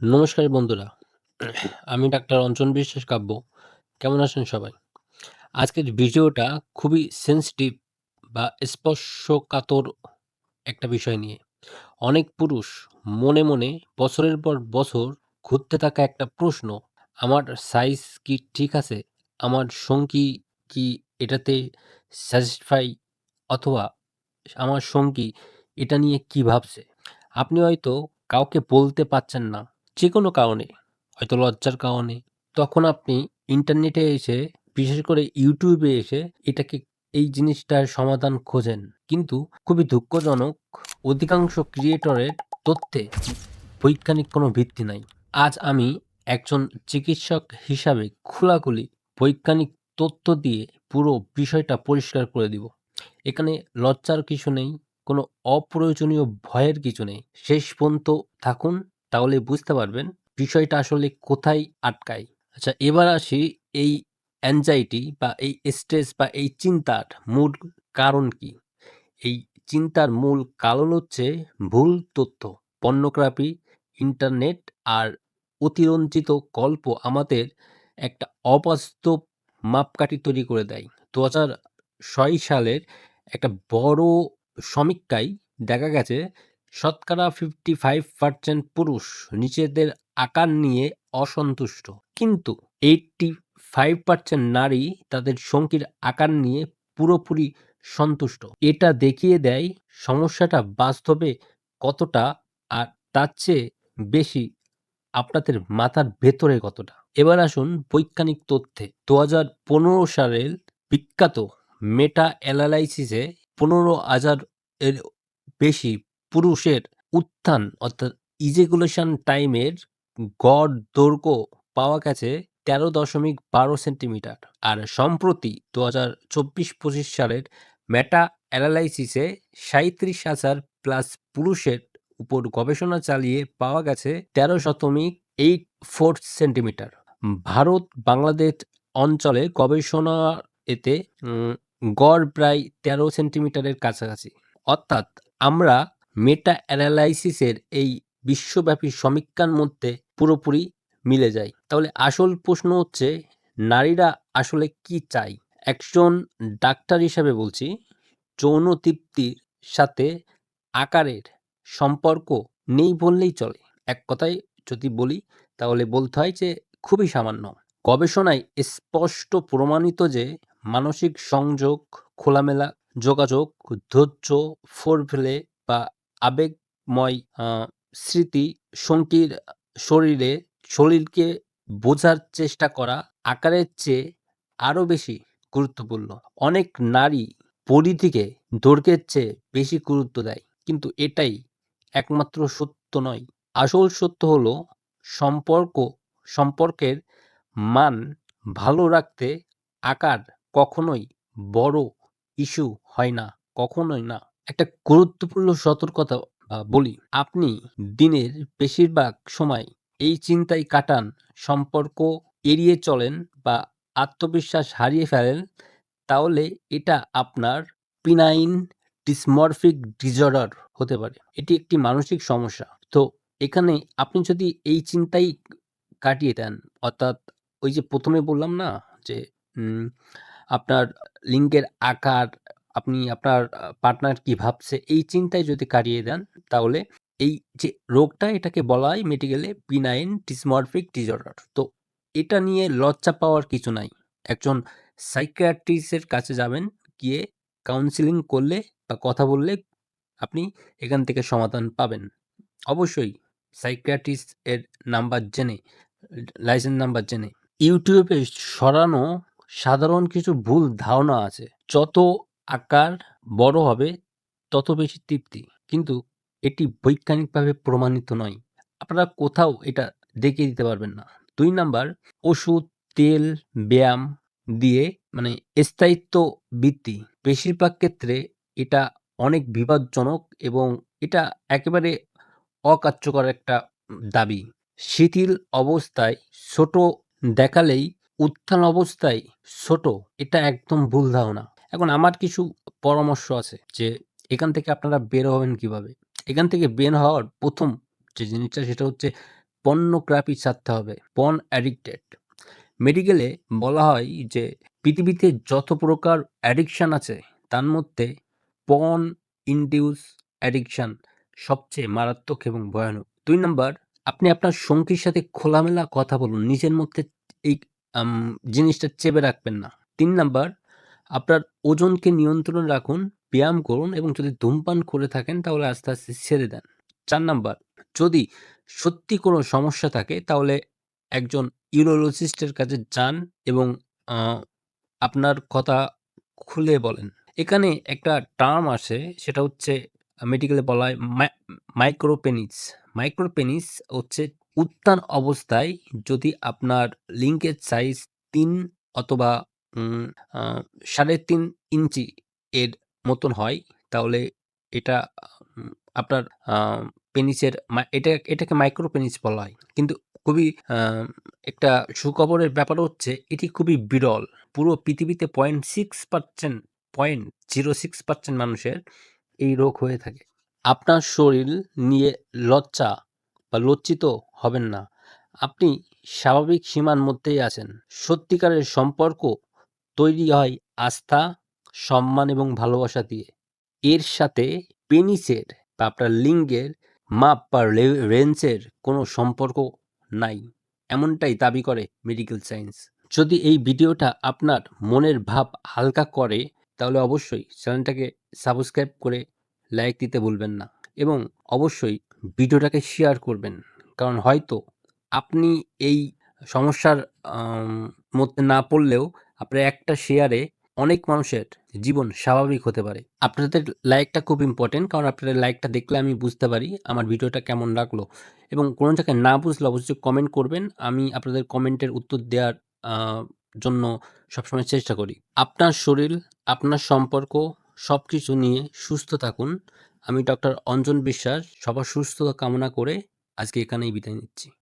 নমস্কার বন্ধুরা। আমি ডাক্তার অঞ্জন বিশ্বাস কাব্য। কেমন আছেন সবাই? আজকের ভিডিওটা খুবই সেনসিটিভ বা স্পর্শকাতর একটা বিষয় নিয়ে। অনেক পুরুষ মনে, মনে বছরের পর বছর ঘুরতে থাকা একটা প্রশ্ন, আমার সাইজ কি ঠিক আছে? আমার সঙ্গী কি এটাতে স্যাটিসফাই? অথবা আমার সঙ্গী এটা নিয়ে কি ভাবছে? আপনি হয়তো কাউকে বলতে পারছেন না, যেকোনো কারণে, হয়তো লজ্জার কারণে। তখন আপনি ইন্টারনেটে এসে, বিশেষ করে ইউটিউবে এসে এটাকে এই জিনিসটার সমাধান খোঁজেন। কিন্তু খুবই দুঃখজনক, অধিকাংশ ক্রিয়েটরের তথ্যে বৈজ্ঞানিক কোনো ভিত্তি নাই। আজ আমি একজন চিকিৎসক হিসাবে খোলাখুলি বৈজ্ঞানিক তথ্য দিয়ে পুরো বিষয়টা পরিষ্কার করে দিব। এখানে লজ্জার কিছু নেই, কোনো অপ্রয়োজনীয় ভয়ের কিছু নেই। শেষ পর্যন্ত থাকুন, তাহলে বুঝতে পারবেন বিষয়টা আসলে কোথায় আটকায়। আচ্ছা, এবার আসি এই অ্যাংজাইটি বা এই স্ট্রেস বা এই চিন্তার মূল কারণ কি? এই চিন্তার মূল কারণ হচ্ছে ভুল তথ্য, পর্নোগ্রাফি, ইন্টারনেট আর অতিরঞ্জিত গল্প আমাদের একটা অবাস্তব মাপকাঠি তৈরি করে দেয়। ২০০৬ সালের একটা বড় সমীক্ষায় দেখা গেছে শতকরা 55% পুরুষ নিজেদের আকার নিয়ে অসন্তুষ্ট। কিন্তু 85% নারী তাদের সঙ্গীর আকার নিয়ে পুরোপুরি সন্তুষ্ট। এটা দেখিয়ে দেয় সমস্যাটা বাস্তবে কতটা, আর তার চেয়ে বেশি আপনাদের মাথার ভেতরে কতটা। এবার আসুন বৈজ্ঞানিক তথ্যে। ২০১৫ সালের বিখ্যাত মেটা অ্যানালাইসিসে ১৫,০০০ এর বেশি পুরুষের উত্থান অর্থাৎ ইজাকুলেশন টাইমের গড় দৈর্ঘ্য পাওয়া গেছে ১৩.১২ সেন্টিমিটার। আর সম্প্রতি ২০২৪-২৫ সালের মেটা অ্যানালাইসিসে ৩৭,০০০ প্লাস পুরুষের উপর গবেষণা চালিয়ে পাওয়া গেছে ১৩.৮৪ সেন্টিমিটার। ভারত, বাংলাদেশ অঞ্চলে গবেষণা এতে গড় প্রায় ১৩ সেন্টিমিটারের কাছাকাছি। অর্থাৎ আমরা মেটা অ্যানালাইসিসের এই বিশ্বব্যাপী সমীক্ষার মধ্যে পুরোপুরি মিলে যাই। তাহলে আসল প্রশ্ন হচ্ছে, নারীরা আসলে কি চায়? একজন ডাক্তার হিসাবে বলছি, যৌন তৃপ্তির সাথে আকারের সম্পর্ক নেই বললেই চলে। এক কথায় যদি বলি, তাহলে বলতে হয় যে খুবই সামান্য। গবেষণায় স্পষ্ট প্রমাণিত যে মানসিক সংযোগ, খোলামেলা যোগাযোগ, ধৈর্য, ফোরপ্লে বা আবেগময় স্মৃতি, সঙ্গীর শরীরে শরীরকে বোঝার চেষ্টা করা আকারের চেয়ে আরও বেশি গুরুত্বপূর্ণ। অনেক নারী পরিধিকে দৈর্ঘ্যের চেয়ে বেশি গুরুত্ব দেয়, কিন্তু এটাই একমাত্র সত্য নয়। আসল সত্য হলো সম্পর্কের মান ভালো রাখতে আকার কখনোই বড় ইস্যু হয় না, কখনোই না। একটা গুরুত্বপূর্ণ সতর্কতা বলি, আপনি দিনের বেশিরভাগ সময় এই চিন্তায় কাটান, সম্পর্ক এড়িয়ে চলেন বা আত্মবিশ্বাস হারিয়ে ফেলেন, তাহলে এটা আপনার পিনাইন ডিসমরফিক ডিসঅর্ডার হতে পারে। এটি একটি মানসিক সমস্যা। তো এখানে আপনি যদি এই চিন্তাই কাটিয়ে দেন, অর্থাৎ ওই যে প্রথমে বললাম না যে উম, আপনার লিঙ্গের আকার, আপনি আপনার পার্টনার কি ভাবছে, এই চিন্তায় যদি কাটিয়ে দেন, তাহলে এই যে রোগটা, এটাকে বলা হয় মেডিকেলে পিনাইন ডিসমরফিক ডিসঅর্ডার। তো এটা নিয়ে লজ্জা পাওয়ার কিছু নাই। একজন সাইকিয়াট্রিস্টের কাছে যাবেন, গিয়ে কাউন্সিলিং করলে বা কথা বললে আপনি এখান থেকে সমাধান পাবেন। অবশ্যই সাইকিয়াট্রিস্ট এর নাম্বার জেনে, লাইসেন্স নাম্বার জেনে। ইউটিউবে ছড়ানো সাধারণ কিছু ভুল ধারণা আছে। যত আকার বড় হবে তত বেশি তৃপ্তি। কিন্তু এটি বৈজ্ঞানিকভাবে প্রমাণিত নয়। আপনারা কোথাও এটা দেখিয়ে দিতে পারবেন না। ২ নাম্বার, ওষুধ, তেল, ব্যায়াম দিয়ে মানে স্থায়িত্ব বৃদ্ধি। বেশিরভাগ ক্ষেত্রে এটা অনেক বিপজ্জনক এবং এটা একেবারে অকার্যকর একটা দাবি। শিথিল অবস্থায় ছোট দেখালেই উত্থান অবস্থায় ছোট, এটা একদম ভুল ধারণা। এখন আমার কিছু পরামর্শ আছে যে এখান থেকে আপনারা বের হবেন কিভাবে। এখান থেকে বের হওয়ার প্রথম যে জিনিসটা, সেটা হচ্ছে পর্নোগ্রাফি ছাড়তে হবে। Porn addicted. মেডিকেলে বলা হয় যে পৃথিবীতে যত প্রকার অ্যাডিকশন আছে তার মধ্যে পর্ন ইনডিউস অ্যাডিকশন সবচেয়ে মারাত্মক এবং ভয়ানক। ২ নাম্বার, আপনি আপনার সঙ্গীর সাথে খোলামেলা কথা বলুন। নিজের মধ্যে এই জিনিসটা চেপে রাখবেন না। ৩ নাম্বার, আপনার ওজনকে নিয়ন্ত্রণে রাখুন, ব্যায়াম করুন এবং যদি ধূমপান করে থাকেন তাহলে আস্তে, আস্তে ছেড়ে দেন। ৪ নাম্বার, যদি সত্যি কোনো সমস্যা থাকে তাহলে একজন ইউরোলজিস্টের কাছে যান এবং আ আপনার কথা খুলে বলেন। এখানে একটা টার্ম আসে, সেটা হচ্ছে মেডিকেলে বলা হয় মাইক্রোপেনিস। মাইক্রোপেনিস হচ্ছে উত্থান অবস্থায় যদি আপনার লিঙ্কের সাইজ ৩ অথবা উম আ ৩.৫ ইঞ্চি এর মতন হয়, তাহলে এটা উম আপনার আ পেনিসের এটাকে মাইক্রোপেনিস বলা হয়। কিন্তু খুবই একটা সুখবরের ব্যাপার হচ্ছে এটি খুবই বিরল। পুরো পৃথিবীতে 0.06% মানুষের এই রোগ হয়ে থাকে। আপনার শরীর নিয়ে লজ্জা বা লজ্জিত হবেন না। আপনি স্বাভাবিক সীমার মধ্যেই আছেন। সত্যিকারের সম্পর্ক তৈরি হয় আস্থা, সম্মান এবং ভালোবাসা দিয়ে। এর সাথে পেনিসের বা আপনার লিঙ্গের মাপ বা রেঞ্জের কোনো সম্পর্ক নাই। এমনটাই দাবি করে মেডিকেল সায়েন্স। যদি এই ভিডিওটা আপনার মনের ভাব হালকা করে তাহলে অবশ্যই চ্যানেলটাকে সাবস্ক্রাইব করে লাইক দিতে ভুলবেন না এবং অবশ্যই ভিডিওটাকে শেয়ার করবেন। কারণ হয়তো আপনি এই সমস্যার আম মধ্যে না পড়লেও আপনার একটা শেয়ারে অনেক মানুষের জীবন স্বাভাবিক হতে পারে। আপনাদের লাইকটা খুব ইম্পোর্টেন্ট, কারণ আপনাদের লাইকটা দেখলে আমি বুঝতে পারি আমার ভিডিওটা কেমন লাগলো এবং কোনো জায়গায় না বুঝলে অবশ্যই কমেন্ট করবেন। আমি আপনাদের কমেন্টের উত্তর দেওয়ার আ জন্য সবসময় চেষ্টা করি। আপনার শরীর, আপনার সম্পর্ক সবকিছু নিয়ে সুস্থ থাকুন। আমি ডক্টর অঞ্জন বিশ্বাস সবার সুস্থতা কামনা করে আজকে এখানেই বিদায় নিচ্ছি।